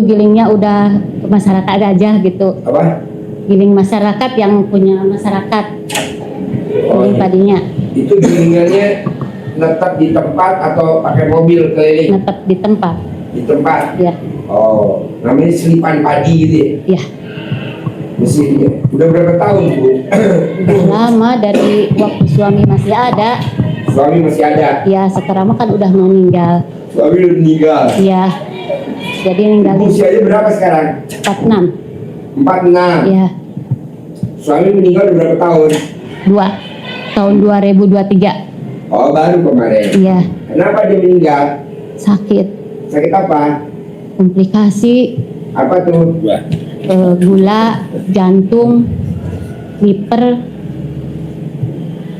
gilingnya udah ke masyarakat aja gitu. Apa? Giling masyarakat yang punya masyarakat. Giling padinya. Itu gilingannya netap di tempat atau pakai mobil keliling? Netap di tempat. Di tempat? Ya. Oh, namanya selipan padi gitu ya? Ya. Mesinnya. Udah berapa tahun, Bu? Udah lama dari waktu suami masih ada. Suami masih ada? Ya, sekarang mah kan udah meninggal. Suami udah meninggal? Iya. Jadi ninggalin. Usianya berapa sekarang? 46. 46? Iya. Suami meninggal udah berapa tahun? 2. Tahun 2023. Oh, baru kemarin? Iya. Kenapa dia meninggal? Sakit. Sakit apa? Komplikasi. Apa tuh? Gula, jantung, liver.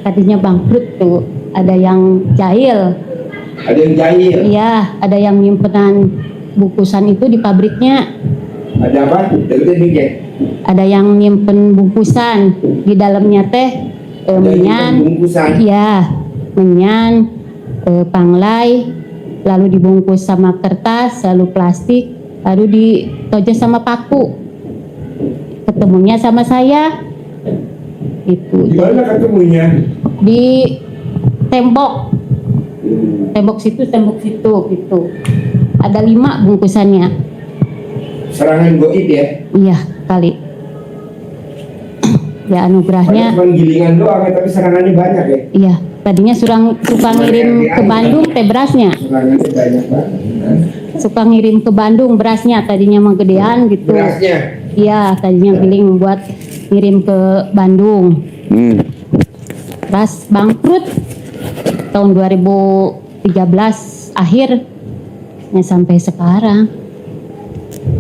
Tadinya bangkrut tuh. Ada yang jahil. Ada yang jahil? Iya, ada yang nyimpenan bungkusan itu di pabriknya. Ada apa? Deketin dikit. Ada yang nyimpen bungkusan di dalamnya teh menyan. Bungkusan? Iya, menyan, panglai, lalu dibungkus sama kertas, lalu plastik, lalu ditojos sama paku. Ketemunya sama saya. Itu. Di mana ketemunya? Di tembok. Tembok situ gitu. Ada 5 bungkusannya. Serangan goib ya? Iya, kali. Ya anugerahnya. Cuma gilingan doang, tapi serangannya banyak ya? Iya, tadinya suka ngirim ke Bandung teh berasnya. Serangannya banyak banget. Suka ngirim ke Bandung berasnya, tadinya mah gedean gitu. Berasnya? Iya, tadinya giling buat ngirim ke Bandung. Beras bangkrut tahun 2013 akhirnya sampai sekarang.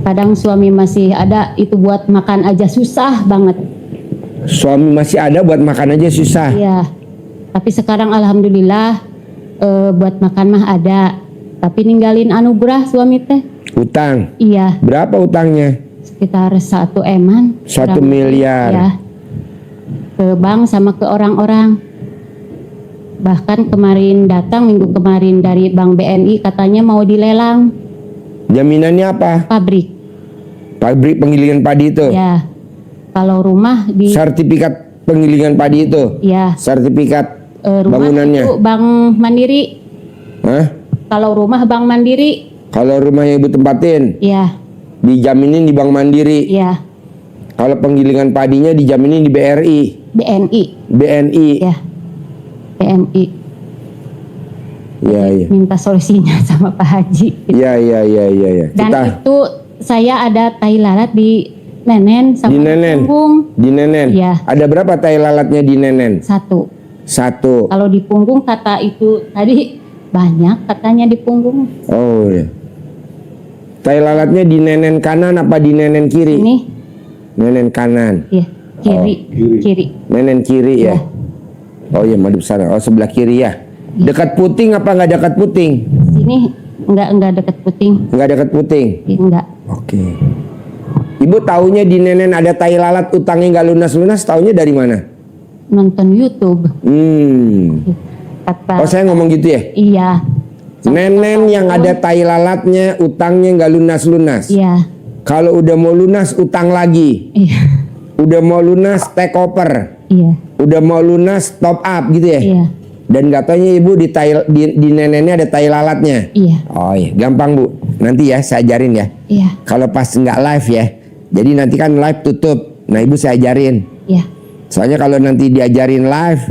Kadang suami masih ada, itu buat makan aja susah banget. Suami masih ada, buat makan aja susah? Iya, tapi sekarang alhamdulillah buat makan mah ada. Tapi ninggalin anugerah suami teh. Utang? Iya. Berapa utangnya? Sekitar 1 eman. 1 miliar? Ya. Ke bank sama ke orang-orang. Bahkan kemarin datang minggu kemarin dari Bank BNI katanya mau dilelang. Jaminannya apa? Pabrik. Pabrik penggilingan padi itu? Ya. Kalau rumah di. Sertifikat penggilingan padi itu? Ya. Sertifikat rumah bangunannya? Itu Bank Mandiri. Hah? Kalau rumah Bank Mandiri. Kalau rumah yang ibu tempatin? Ya. Dijaminin di Bank Mandiri? Ya. Kalau penggilingan padinya dijaminin di BRI? BNI. BNI? Ya. BNI. Iya, iya. Minta solusinya sama Pak Haji. Iya. Dan itu saya ada tai lalat di nenen sama di nenen. punggung. Di nenen. Iya. Ada berapa tai lalatnya di nenen? 1. Kalau di punggung kata itu tadi banyak katanya di punggung. Oh iya. Tai lalatnya di nenen kanan apa di nenen kiri? Ini. Nenen kanan. Iya, kiri. Kiri. Nenen kiri ya. Oh iya, madep sana. Oh, sebelah kiri ya. Dekat puting apa nggak dekat puting? Sini enggak dekat puting. Nggak dekat puting. Enggak. Oke. Ibu taunya di nenen ada tai lalat, utangnya nggak lunas-lunas, taunya dari mana? Nonton YouTube. Kata, oh, saya ngomong gitu ya? Iya. Nenen yang ada tai lalatnya, utangnya nggak lunas-lunas. Iya. Kalau udah mau lunas, utang lagi. Iya. Udah mau lunas, take over. Iya. Udah mau lunas, top up gitu ya? Iya. Dan katanya ibu di nenennya ada tai lalatnya. Iya. Oh iya, gampang Bu. Nanti ya saya ajarin ya. Iya. Kalau pas nggak live ya. Jadi nanti kan live tutup. Nah ibu saya ajarin. Iya. Soalnya kalau nanti diajarin live,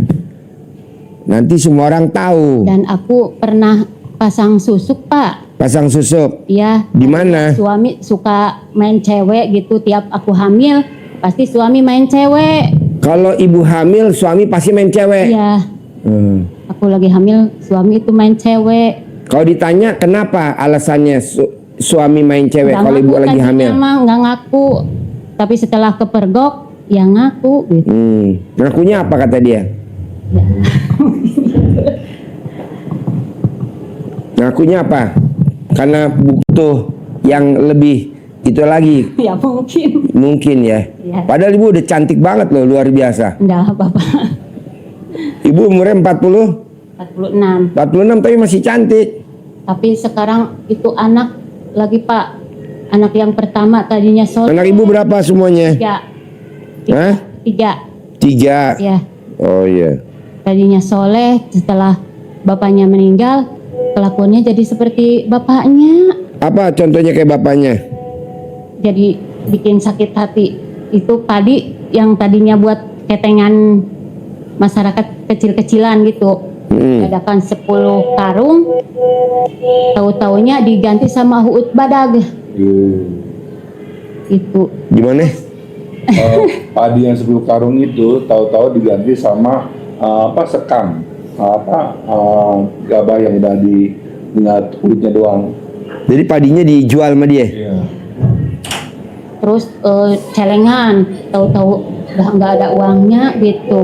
nanti semua orang tahu. Dan aku pernah pasang susuk Pak. Pasang susuk? Iya. Di mana? Suami suka main cewek gitu. Tiap aku hamil, pasti suami main cewek. Kalau ibu hamil, suami pasti main cewek? Iya. Aku lagi hamil, suami itu main cewek. Kalau ditanya kenapa alasannya suami main cewek kalau ibu lagi hamil? Nggak ngaku, tapi setelah kepergok ya ngaku gitu. Ngakunya apa kata dia? Ya. Ngakunya apa? Karena butuh yang lebih itu lagi. Ya mungkin. Mungkin ya. Ya. Padahal ibu udah cantik banget loh, luar biasa. Enggak apa-apa. Ibu umurnya 40? 46. 46 tapi masih cantik. Tapi sekarang itu anak lagi Pak, Anak yang pertama tadinya soleh. Anak ibu berapa semuanya? 3. Hah? 3. 3. Ya. Oh iya. Tadinya soleh, setelah bapaknya meninggal, kelakuannya jadi seperti bapaknya. Apa contohnya kayak bapaknya? Jadi bikin sakit hati. Itu padi yang tadinya buat ketengan masyarakat kecil-kecilan gitu. Adakan 10 karung, tahu-taunya diganti sama huut badag. Itu. Gimana? Padi yang 10 karung itu tahu-tahu diganti sama sekam, gabah yang udah tinggal kulitnya doang. Jadi padinya dijual sama dia? Iya. Terus celengan, tahu-tahu udah nggak ada uangnya gitu.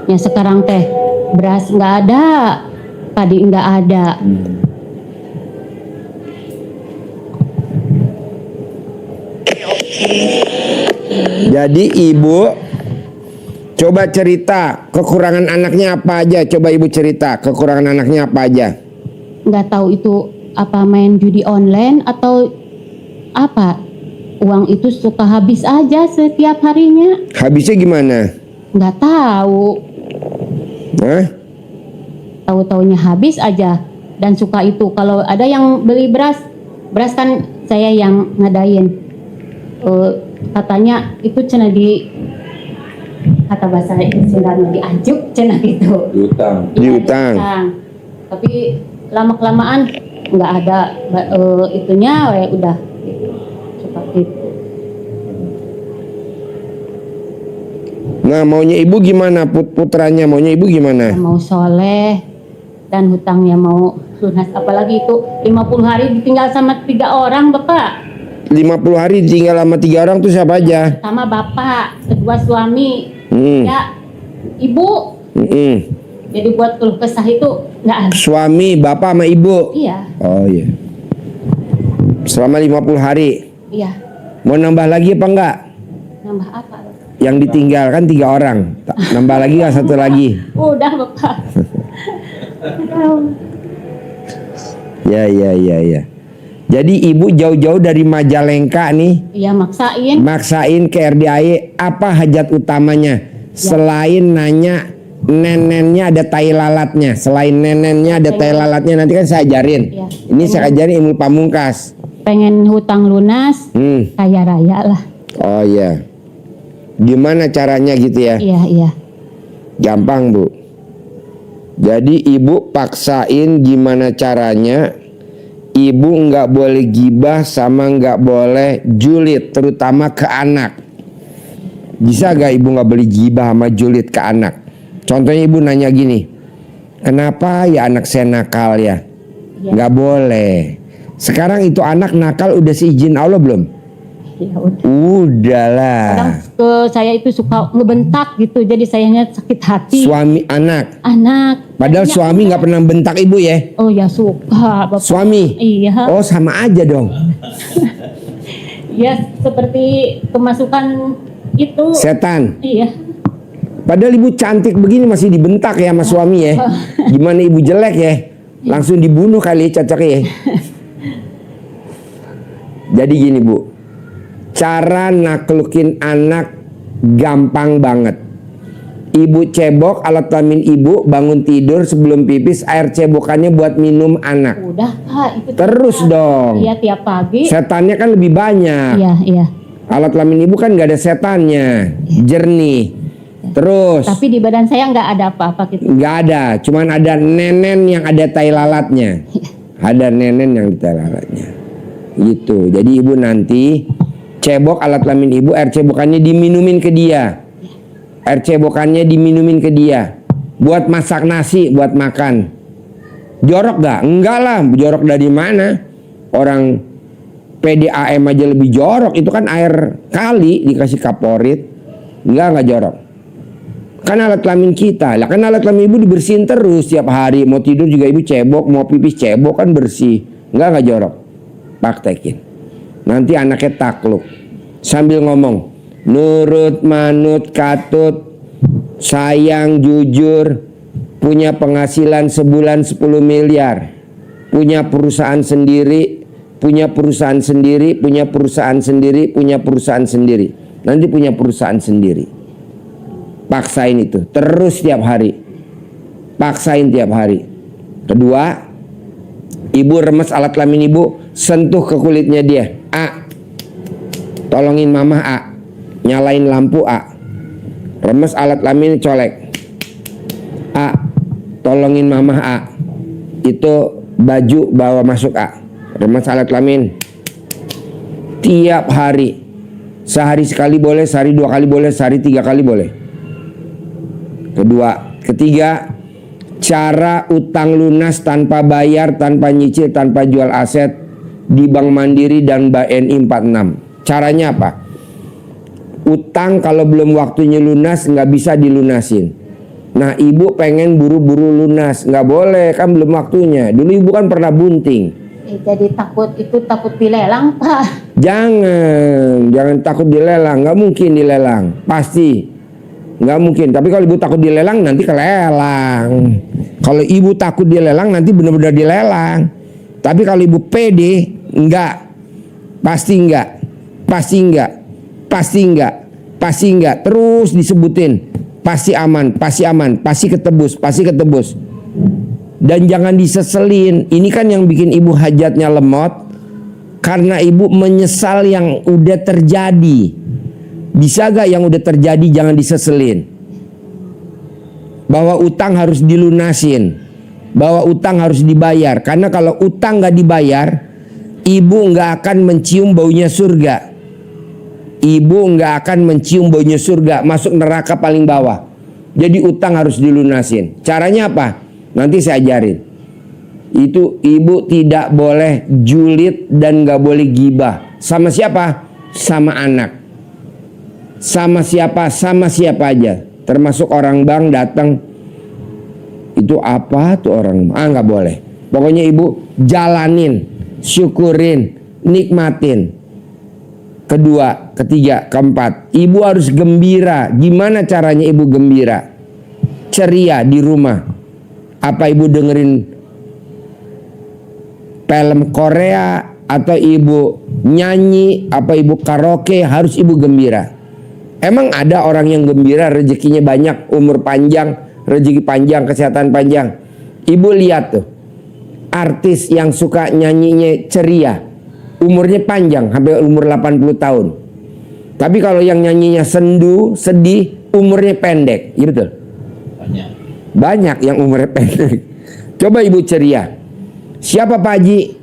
Ya sekarang teh beras nggak ada, padi nggak ada. Jadi ibu coba cerita kekurangan anaknya apa aja. Coba ibu cerita kekurangan anaknya apa aja. Nggak tahu itu apa main judi online atau apa. Uang itu suka habis aja setiap harinya. Habisnya gimana? Nggak tahu. Hah? Tahu-taunya habis aja. Dan suka itu kalau ada yang beli beras kan saya yang ngadain. Katanya itu cina di kata bahasa Sundanya dianjuk cina gitu. Diutang. Iya, Diutang. Tapi lama kelamaan nggak ada itunya, udah gitu. Seperti itu. Nah maunya ibu gimana? Putranya maunya ibu gimana? Mau soleh dan hutangnya mau lunas, apalagi itu 50 hari ditinggal sama 3 orang bapak. 50 hari tinggal sama 3 orang tuh siapa aja? Sama bapak, kedua suami, ya ibu. Jadi buat keluh kesah itu nggak ada. Suami, bapak sama ibu. Iya, Oh iya. Selama 50 hari. iya. Mau nambah lagi apa enggak? Nambah apa? Yang ditinggalkan 3 orang. Nambah lagi nggak 1 lagi? Udah bapak. Ya. Jadi ibu jauh-jauh dari Majalengka nih, Iya maksain. maksain ke RDAI. Apa hajat utamanya? Selain nanya nenennya ada tai lalatnya. Selain nenennya ada tai lalatnya, nanti kan saya ajarin. Iya. Ini saya ajarin ilmu pamungkas. Pengen hutang lunas, kaya raya lah. Oh iya. Gimana caranya gitu ya? Iya. Gampang bu. Jadi ibu paksain gimana caranya. Ibu nggak boleh gibah sama nggak boleh julid, terutama ke anak. Bisa gak ibu nggak boleh gibah sama julid ke anak? Contohnya ibu nanya gini, kenapa ya anak saya nakal ya? Nggak boleh. Sekarang itu anak nakal udah seizin Allah belum? Ya udah. Udahlah. Kadang saya itu suka ngebentak gitu, jadi sayanya sakit hati. Suami anak. Padahal Tadinya suami nggak pernah bentak ibu ya? Oh ya suka bapak. Suami? Iya. Oh sama aja dong. Ya seperti kemasukan itu. Setan. Iya. Padahal ibu cantik begini masih dibentak ya sama suami ya. Gimana ibu jelek ya? Langsung dibunuh kali cocok ya. Jadi gini bu, cara naklukin anak gampang banget. Ibu cebok alat kelamin ibu, bangun tidur sebelum pipis, air cebokannya buat minum anak. Udah Pak, itu Terus dong. Iya tiap pagi. Setannya kan lebih banyak. Iya. Alat kelamin ibu kan nggak ada setannya, jernih. Terus Tapi di badan saya nggak ada apa-apa gitu. nggak ada, cuman ada nenen yang ada tai lalatnya. Ada nenen yang di tai lalatnya. Gitu. Jadi ibu nanti cebok alat kelamin ibu, air cebokannya diminumin ke dia. Air cebokannya diminumin ke dia. Buat masak nasi, buat makan. Jorok gak? Enggak lah, jorok dari mana? Orang PDAM aja lebih jorok. Itu kan air kali dikasih kaporit. Enggak jorok. Kan alat kelamin kita. Lah kan alat kelamin ibu dibersihin terus tiap hari. Mau tidur juga ibu cebok, mau pipis cebok kan bersih. Enggak jorok. Praktekin. Nanti anaknya takluk. Sambil ngomong, nurut, manut, katut, sayang, jujur, punya penghasilan sebulan 10 miliar, punya perusahaan sendiri, punya perusahaan sendiri, punya perusahaan sendiri, punya perusahaan sendiri. Nanti punya perusahaan sendiri. Paksain itu terus tiap hari. Paksain tiap hari. Kedua, ibu remes alat kelamin ibu, sentuh ke kulitnya dia. A, tolongin mama A, nyalain lampu A. Remes alat kelamin colek. A, tolongin mama A, itu baju bawa masuk A. Remes alat kelamin. Tiap hari. Sehari sekali boleh, sehari 2 kali boleh, sehari 3 kali boleh. Ketiga, cara utang lunas tanpa bayar, tanpa nyicil, tanpa jual aset di Bank Mandiri dan BNI 46. Caranya apa? Utang kalau belum waktunya lunas nggak bisa dilunasin. Nah, ibu pengen buru-buru lunas, nggak boleh, kan belum waktunya. Dulu ibu kan pernah bunting. Jadi takut dilelang, Pak. Jangan takut dilelang, nggak mungkin dilelang, pasti nggak mungkin. Tapi kalau ibu takut dilelang nanti kelelang. Kalau ibu takut dilelang nanti benar-benar dilelang. Tapi kalau ibu pede, nggak, pasti nggak, pasti nggak, pasti nggak, pasti nggak, terus disebutin, pasti aman, pasti aman, pasti ketebus, pasti ketebus. Dan jangan diseselin. Ini kan yang bikin ibu hajatnya lemot, karena ibu menyesal yang udah terjadi. Bisa gak yang udah terjadi jangan diseselin? Bahwa utang harus dilunasin, bahwa utang harus dibayar. Karena kalau utang gak dibayar, ibu gak akan mencium baunya surga. Ibu gak akan mencium baunya surga, masuk neraka paling bawah. Jadi utang harus dilunasin. Caranya apa? Nanti saya ajarin. Itu ibu tidak boleh julid dan gak boleh gibah. Sama siapa? Sama anak. Sama siapa? Sama siapa aja. Termasuk orang bank datang. Itu apa tuh orang? Gak boleh. Pokoknya ibu jalanin, syukurin, nikmatin. Kedua, ketiga, keempat, ibu harus gembira. Gimana caranya ibu gembira? Ceria di rumah. Apa ibu dengerin film Korea atau ibu nyanyi, apa ibu karaoke, harus ibu gembira. Emang ada orang yang gembira rezekinya banyak, umur panjang, rezeki panjang, kesehatan panjang. Ibu lihat tuh, artis yang suka nyanyinya ceria, umurnya panjang, sampai umur 80 tahun. Tapi kalau yang nyanyinya sendu, sedih, umurnya pendek. Iya betul? Banyak yang umurnya pendek. Coba ibu ceria. Siapa Pak Haji?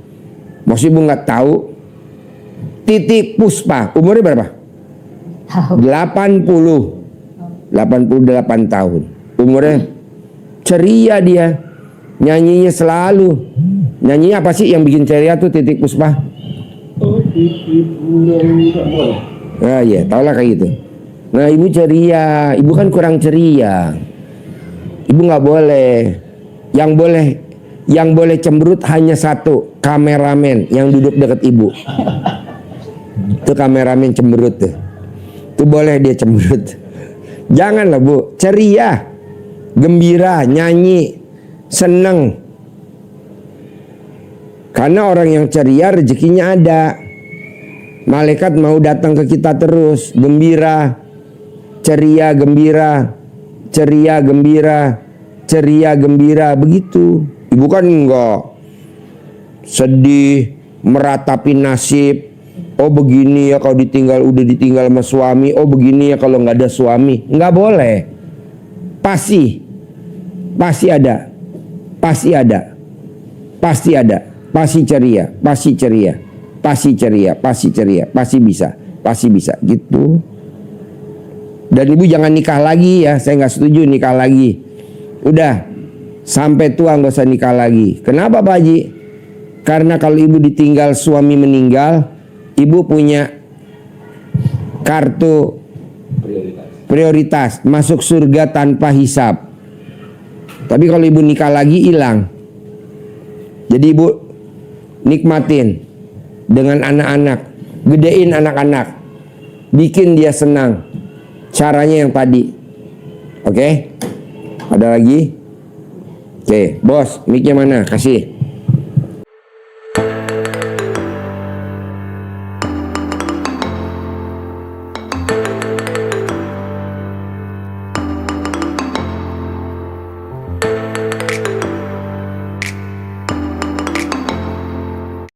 Masih ibu nggak tahu. Titik Puspa, umurnya berapa? Tahu. 88 tahun. Umurnya ceria dia. Nyanyinya selalu. Nyanyinya apa sih yang bikin ceria tuh Titik Puspa? Nah ya, tau lah kayak gitu. Nah ibu ceria, ibu kan kurang ceria. Ibu nggak boleh. Yang boleh cemberut hanya satu, kameramen yang duduk dekat ibu. Itu kameramen cemberut tuh. Itu boleh dia cemberut. Janganlah bu, ceria, gembira, nyanyi, seneng. Karena orang yang ceria rezekinya ada. Malaikat mau datang ke kita terus, gembira, ceria, gembira, ceria, gembira, ceria, gembira, begitu. Ibu kan enggak sedih, meratapi nasib. Oh begini ya kalau udah ditinggal sama suami. Oh begini ya kalau nggak ada suami. Nggak boleh. Pasti ada, pasti ada, pasti ada, pasti ceria, pasti ceria, pasti ceria, pasti ceria, pasti bisa gitu. Dan ibu jangan nikah lagi ya, saya nggak setuju nikah lagi. Udah sampai tua nggak usah nikah lagi. Kenapa Pak Haji? Karena kalau ibu ditinggal suami meninggal, ibu punya kartu prioritas masuk surga tanpa hisap. Tapi kalau ibu nikah lagi hilang. Jadi ibu nikmatin dengan anak-anak, gedein anak-anak, bikin dia senang. Caranya yang tadi. Oke? Ada lagi? Oke, bos, mic-nya mana? Kasih.